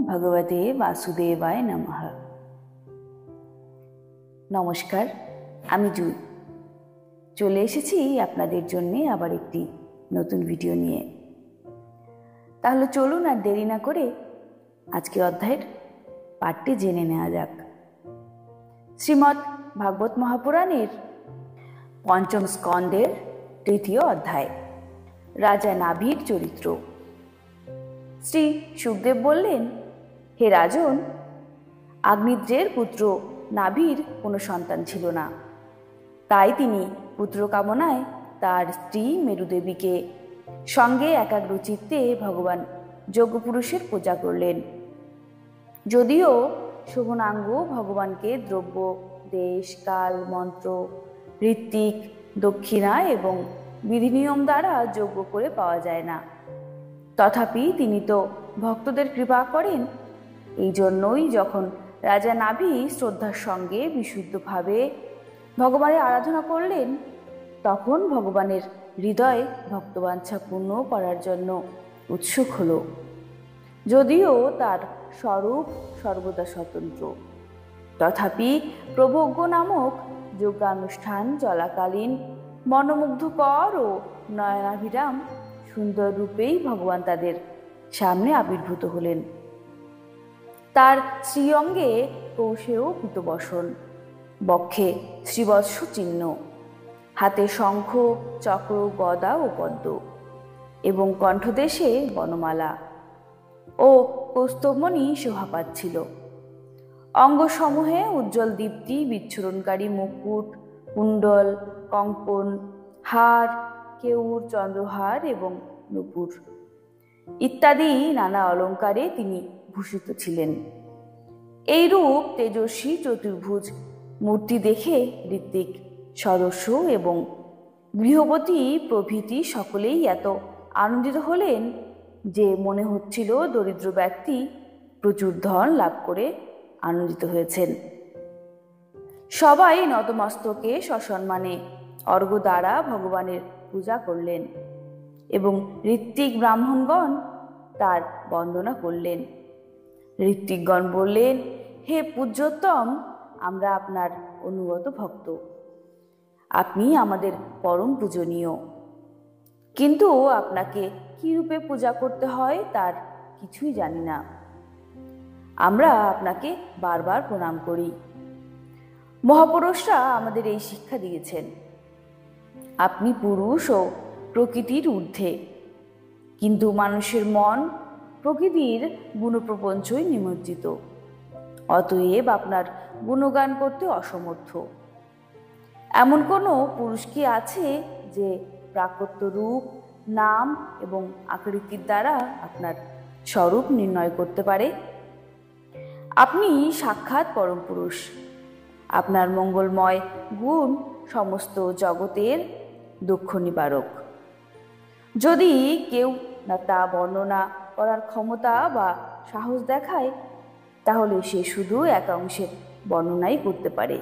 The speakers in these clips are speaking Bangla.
ভগবতে বাসুদেবায় নমঃ। নমস্কার, আমি জুই চলে এসেছি আপনাদের জন্য আবার একটি নতুন ভিডিও নিয়ে। তাহলে চলুন আর দেরি না করে আজকে অধ্যায়ের পাঠটি জেনে নেওয়া যাক। শ্রীমদ্ ভাগবত মহাপুরাণের পঞ্চম স্কন্ধের তৃতীয় অধ্যায়, রাজা নাভির চরিত্র। শ্রী সুখদেব বললেন, হে রাজন, আগ্নিদ্রের পুত্র নাভির কোনো সন্তান ছিল না। তাই তিনি পুত্র কামনায় তার স্ত্রী মেরুদেবীকে সঙ্গে একাগ্র চিত্তে ভগবান যজ্ঞপুরুষের পূজা করলেন। যদিও শোভনাঙ্গ ভগবানকে দ্রব্য, দেশ, কাল, মন্ত্র, ঋত্বিক, দক্ষিণা এবং বিধিনিয়ম দ্বারা যজ্ঞ করে পাওয়া যায় না, তথাপি তিনি তো ভক্তদের কৃপা করেন। এই জন্যই যখন রাজা নাভি শ্রদ্ধার সঙ্গে বিশুদ্ধভাবে ভগবানের আরাধনা করলেন, তখন ভগবানের হৃদয়ে ভক্তবাঞ্ছা পূর্ণ করার জন্য উৎসুক হল। যদিও তার স্বরূপ সর্বদা স্বতন্ত্র, তথাপি প্রভজ্ঞ নামক যজ্ঞানুষ্ঠান চলাকালীন মনোমুগ্ধকর ও নয়নাভিরাম সুন্দর রূপেই ভগবান তাদের সামনে আবির্ভূত হলেন। তার শ্রীঅঙ্গে কৌশেয় পীতবসন, বক্ষে শ্রীবৎস চিহ্ন, হাতে শঙ্খ, চক্র, গদা ও পদ্ম এবং কণ্ঠদেশে বনমালা ও কৌস্তবমণি শোভা পাচ্ছিল। অঙ্গসমূহে উজ্জ্বল দীপ্তি বিচ্ছুরণকারী মুকুট, কুণ্ডল, কঙ্কণ, হার, কেউর, চন্দ্রহার এবং নূপুর ইত্যাদি নানা অলঙ্কারে তিনি ভূষিত ছিলেন। এইরূপ তেজস্বী চতুর্ভুজ মূর্তি দেখে ঋত্বিক সদস্য এবং গৃহপতি প্রভৃতি সকলেই এত আনন্দিত হলেন যে মনে হচ্ছিল দরিদ্র ব্যক্তি প্রচুর ধন লাভ করে আনন্দিত হয়েছেন। সবাই নতমস্তকে সসম্মানে অর্ঘ্য দ্বারা ভগবানের পূজা করলেন এবং ঋত্বিক ব্রাহ্মণগণ তার বন্দনা করলেন। ঋত্বিকগণ বললেন, হে পূজ্যোত্তম, আমরা আপনার অনুগত ভক্ত, আপনি আমাদের পরম পূজনীয়, কিন্তু আপনাকে কি রূপে পূজা করতে হয় তার কিছুই জানি না। আমরা আপনাকে বারবার প্রণাম করি। মহাপুরুষরা আমাদের এই শিক্ষা দিয়েছেন, আপনি পুরুষ ও প্রকৃতির ঊর্ধ্বে, কিন্তু মানুষের মন প্রকৃতির গুণপ্রপঞ্চই নিমজ্জিত, অতএব আপনার গুণগান করতে অসমর্থ। এমন কোনো পুরুষ কি আছে যে প্রাকৃত রূপ, নাম এবং আকৃতির দ্বারা আপনার স্বরূপ নির্ণয় করতে পারে? আপনি সাক্ষাৎ পরম পুরুষ। আপনার মঙ্গলময় গুণ সমস্ত জগতের দুঃখ নিবারক। যদি কেউ না তা বর্ণনা করার ক্ষমতা বা সাহস দেখায়, তাহলে সে শুধু এক অংশের বর্ণনাই করতে পারে।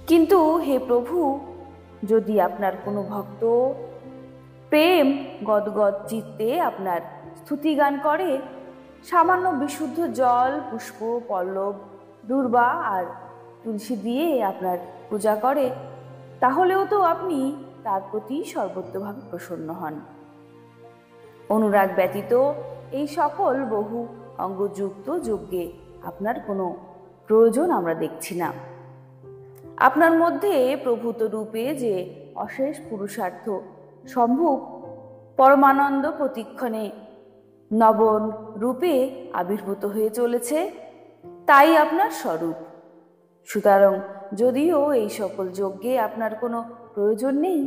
কিন্তু হে প্রভু, যদি আপনার কোনো ভক্ত প্রেম গদগদ চিত্তে আপনার স্তুতিগান করে, সামান্য বিশুদ্ধ জল, পুষ্প, পল্লব, দূর্বা আর তুলসী দিয়ে আপনার পূজা করে, তাহলেও তো আপনি তার প্রতি সর্বত্রভাবে প্রসন্ন হন। অনুরাগ ব্যতীত এই সকল বহু অঙ্গযুক্ত যজ্ঞে আপনার কোনো প্রয়োজন আমরা দেখছি না। আপনার মধ্যে প্রভূত রূপে যে অশেষ পুরুষার্থ সম্ভব পরমানন্দ প্রতিক্ষণে নবন রূপে আবির্ভূত হয়ে চলেছে, তাই আপনার স্বরূপ। সুতরাং যদিও এই সকল যজ্ঞে আপনার কোনো প্রয়োজন নেই,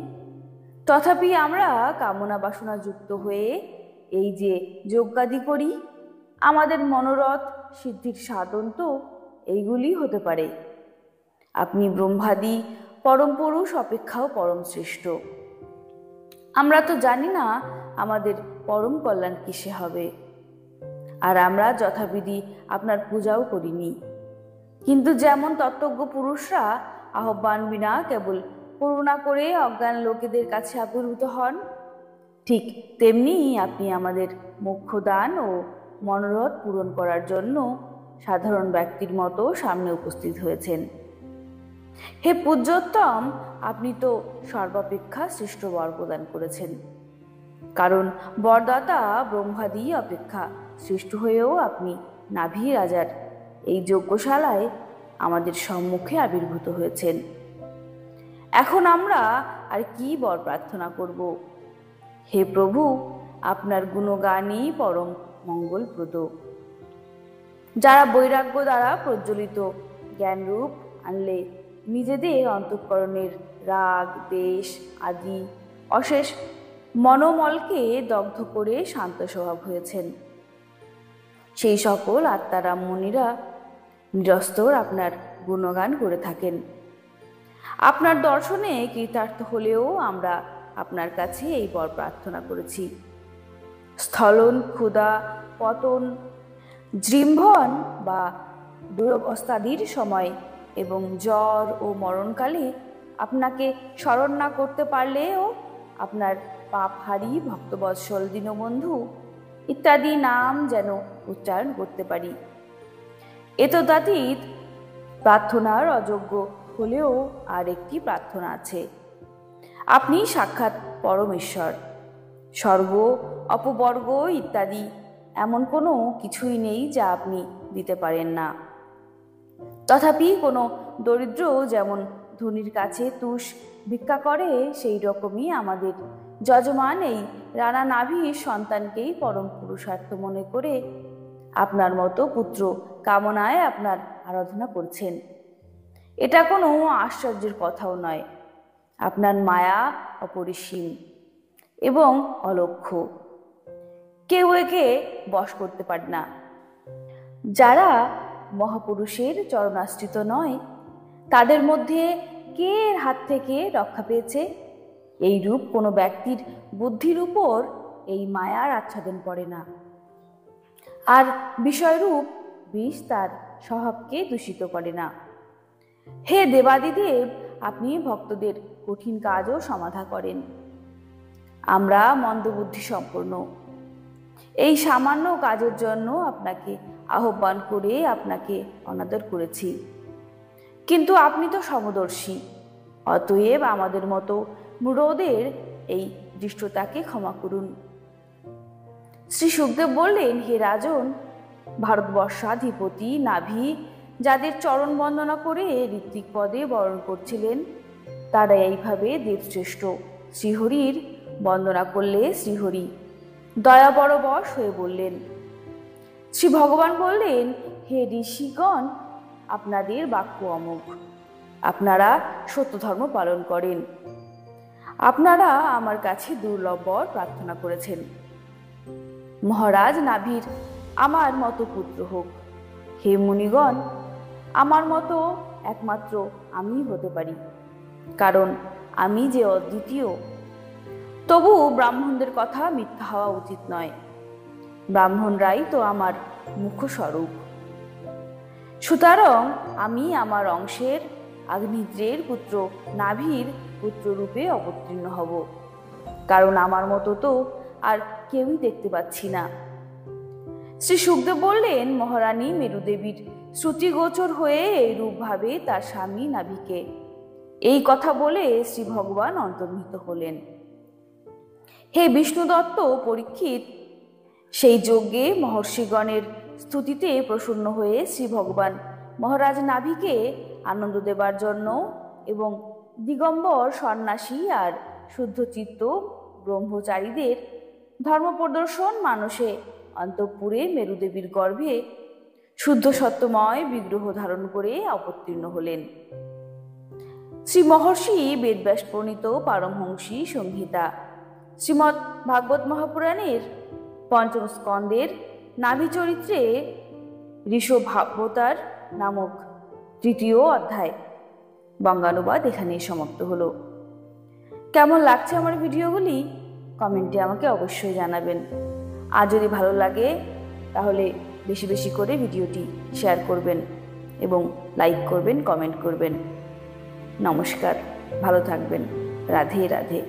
তথাপি আমরা কামনা বাসনা যুক্ত হয়ে এই যে যজ্ঞাদি করি, আমাদের মনোরথ সিদ্ধির সাধন তো এইগুলি হতে পারে। আপনি ব্রহ্মাদি পরম পুরুষ অপেক্ষাও পরম শ্রেষ্ঠ। আমরা তো জানি না আমাদের পরম কল্যাণ কিসে হবে, আর আমরা যথাবিধি আপনার পূজাও করিনি। কিন্তু যেমন তত্ত্বজ্ঞ পুরুষরা আহ্বান বিনা কেবল করুণা করে অজ্ঞান লোকেদের কাছে আবির্ভূত হন, ঠিক তেমনি আপনি আমাদের মোক্ষদান ও মনোরথ পূরণ করার জন্য সাধারণ ব্যক্তির মতো সামনে উপস্থিত হয়েছেন। হে পূজ্যোত্তম, আপনি তো সর্বাপেক্ষা শ্রেষ্ঠ বর প্রদান করেছেন, কারণ বরদাতা ব্রহ্মাদি অপেক্ষা শ্রেষ্ঠ হয়েও আপনি নাভি রাজার এই যজ্ঞশালায় আমাদের সম্মুখে আবির্ভূত হয়েছেন। এখন আমরা আর কি বর প্রার্থনা করব? হে প্রভু, আপনার গুণগানই পরম মঙ্গলপ্রদ। যারা বৈরাগ্য দ্বারা প্রজ্বলিত জ্ঞানরূপ আনলে নিজেদের অন্তঃকরণের রাগ, দেশ আদি অশেষ মনোমলকে দগ্ধ করে শান্ত স্বভাব হয়েছেন, সেই সকল আত্মারাম মুনিরা নিরস্তর আপনার গুণগান করে থাকেন। আপনার দর্শনে কৃতার্থ হলেও আমরা আপনার কাছে এই বর প্রার্থনা করেছি। স্থলন, ক্ষুধা, পতন, জৃম্ভন বা দুরবস্থাদির সময় এবং জ্বর ও মরণকালে আপনাকে স্মরণ না করতে পারলেও আপনার পাপহারি ভক্তবৎসল দীনবন্ধু ইত্যাদি নাম যেন উচ্চারণ করতে পারি। এতদাতীত প্রার্থনার অযোগ্য হলেও আর একটি প্রার্থনা আছে। আপনি সাক্ষাৎ পরমেশ্বর। স্বর্গ, অপবর্গ ইত্যাদি এমন কোনো কিছুই নেই যা আপনি দিতে পারেন না। তথাপি কোনো দরিদ্র যেমন ধনীর কাছে তুষ ভিক্ষা করে, সেই রকমই আমাদের যজমান এই রানা নাভির সন্তানকেই পরম পুরুষার্থ মনে করে আপনার মতো পুত্র কামনায় আপনার আরাধনা করছেন। এটা কোনো আশ্চর্যের কথাও নয়। আপনার মায়া অপরিসীম এবং অলক্ষ্য, কেউ একে বশ করতে পারে না। যারা মহাপুরুষের চরণাশ্রিত নয়, তাদের মধ্যে কে এর হাত থেকে রক্ষা পেয়েছে? এই রূপ কোনো ব্যক্তির বুদ্ধির উপর এই মায়ার আচ্ছাদন পড়ে না, আর বিষয়রূপ বিষ তার স্বভাবকে দূষিত করে না। হে দেবাদিদেব, আপনি ভক্তদের কঠিন কাজও সমাধা করেন। আমরা মন্দবুদ্ধি সম্পন্ন, এই সামান্য কাজের জন্য আপনাকে আহ্বান করে আপনাকে অনাদর করেছি, কিন্তু আপনি তো সমদর্শী। অতএব আমাদের মতো মূঢ়দের এই দৃষ্টতাকে ক্ষমা করুন। শ্রী সুখদেব বললেন, হে রাজন, ভারতবর্ষাধিপতি নাভি যাদের চরণ বন্দনা করে ঋত্বিক পদে বরণ করছিলেন, তারা এইভাবে দেবশ্রেষ্ঠ শ্রীহরির বন্দনা করলে শ্রীহরি দয়াবরবশ হয়ে বললেন। শ্রী ভগবান বললেন, হে ঋষিগণ, আপনাদের বাক্য অমোঘ। আপনারা সত্য ধর্ম পালন করেন। আপনারা আমার কাছে দুর্লভ বর প্রার্থনা করেছেন। মহারাজ নাভির আমার মতো পুত্র হোক। হে মুনিগণ, আমার মতো একমাত্র আমি হতে পারি, কারণ আমি যে অদ্বিতীয়। তবু ব্রাহ্মণদের কথা মিথ্যা হওয়া উচিত নয়। ব্রাহ্মণরাই তো আমার মুখ্যস্বরূপ। সুতরাং আমি আমার অংশের আগ্নিদ্রের পুত্র নাভির পুত্ররূপে অবতীর্ণ হব, কারণ আমার মতো তো আর কেউই দেখতে পাচ্ছি না। শ্রী সুখদেব বললেন, মহারানী মেরুদেবীর শ্রুতিগোচর হয়ে এইরূপ ভাবে তার স্বামী নাভিকে এই কথা বলে শ্রী ভগবান অন্তর্হিত হলেন। হে বিষ্ণুদত্ত পরীক্ষিত, সেই যজ্ঞে মহর্ষিগণের স্তুতিতে প্রসন্ন হয়ে শ্রী ভগবান মহারাজ নাভিকে আনন্দ দেবার জন্য এবং দিগম্বর সন্ন্যাসী আর শুদ্ধচিত্ত ব্রহ্মচারীদের ধর্ম প্রদর্শন মানসে অন্তঃপুরে মেরুদেবীর গর্ভে শুদ্ধ সত্যময় বিগ্রহ ধারণ করে অবতীর্ণ হলেন। শ্রী মহর্ষি বেদব্যাস প্রণীত পারমহংসী সংহিতা শ্রীমৎ ভাগবত মহাপুরাণের পঞ্চম স্কন্দের নাভি চরিত্রে ঋষভাবতার নামক তৃতীয় অধ্যায় বঙ্গানুবাদ এখানেই সমাপ্ত হলো। কেমন লাগছে আমার ভিডিওগুলি কমেন্টে আমাকে অবশ্যই জানাবেন। আর যদি ভালো লাগে তাহলে বেশি বেশি করে ভিডিওটি শেয়ার করবেন এবং লাইক করবেন, কমেন্ট করবেন। নমস্কার, ভালো থাকবেন। রাধে রাধে।